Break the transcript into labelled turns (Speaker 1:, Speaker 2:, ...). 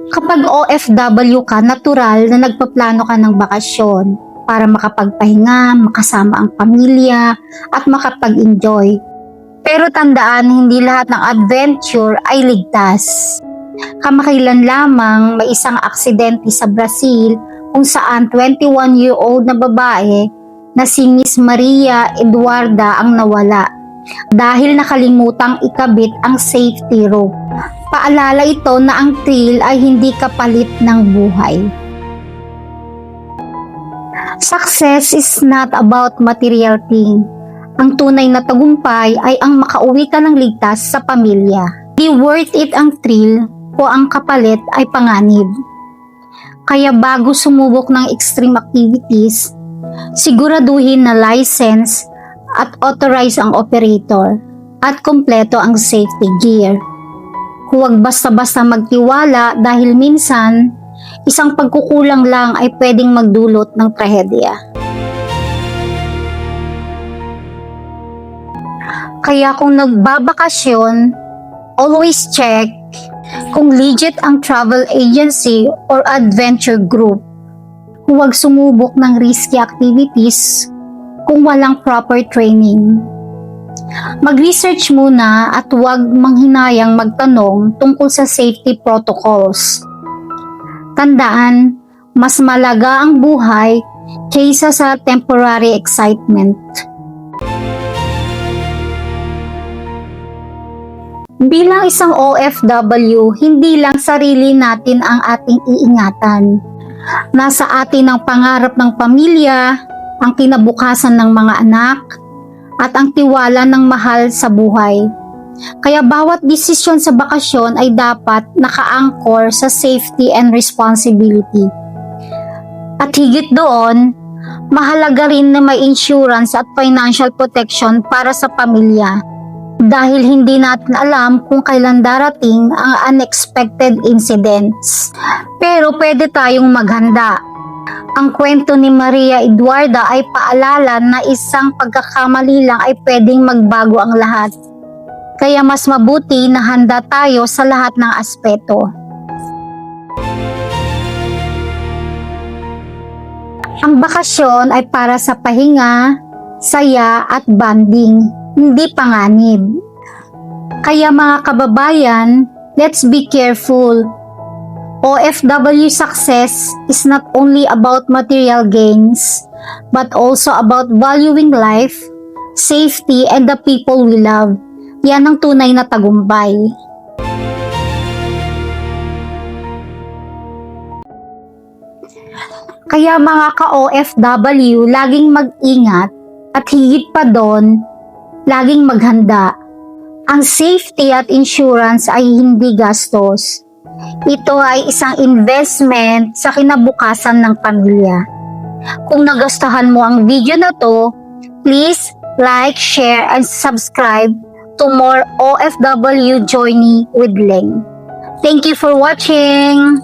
Speaker 1: Kapag OFW ka, natural na nagpaplano ka ng bakasyon para makapagpahinga, makasama ang pamilya, at makapag-enjoy. Pero tandaan, hindi lahat ng adventure ay ligtas. Kamakailan lamang may isang aksidente sa Brazil kung saan 21-year-old na babae na si Miss Maria Eduarda ang nawala dahil nakalimutang ikabit ang safety rope. Paalala ito na ang thrill ay hindi kapalit ng buhay. Success is not about material thing. Ang tunay na tagumpay ay ang makauwi ka ng ligtas sa pamilya. Di worth it ang thrill o ang kapalit ay panganib. Kaya bago sumubok ng extreme activities, siguraduhin na license at authorize ang operator at kompleto ang safety gear. Huwag basta-basta magtiwala dahil minsan, isang pagkukulang lang ay pwedeng magdulot ng trahedya. Kaya kung nagbabakasyon, always check kung legit ang travel agency or adventure group. Huwag sumubok ng risky activities kung walang proper training. Mag-research muna at huwag manghinayang magtanong tungkol sa safety protocols. Tandaan, mas malaga ang buhay kaysa sa temporary excitement. Bilang isang OFW, hindi lang sarili natin ang ating iingatan. Nasa atin ang pangarap ng pamilya, ang kinabukasan ng mga anak, at ang tiwala ng mahal sa buhay. Kaya bawat desisyon sa bakasyon ay dapat naka-anchor sa safety and responsibility. At higit doon, mahalaga rin na may insurance at financial protection para sa pamilya. Dahil hindi natin alam kung kailan darating ang unexpected incidents. Pero pwede tayong maghanda. Ang kwento ni Maria Eduarda ay paalala na isang pagkakamali lang ay pwedeng magbago ang lahat. Kaya mas mabuti na handa tayo sa lahat ng aspeto. Ang bakasyon ay para sa pahinga, saya at bonding, hindi panganib. Kaya mga kababayan, let's be careful. OFW success is not only about material gains, but also about valuing life, safety, and the people we love. Yan ang tunay na tagumpay. Kaya mga ka-OFW, laging mag-ingat at higit pa doon, laging maghanda. Ang safety at insurance ay hindi gastos. Ito ay isang investment sa kinabukasan ng pamilya. Kung nagustuhan mo ang video na to, please like, share, and subscribe to more OFW Journey with Leng. Thank you for watching!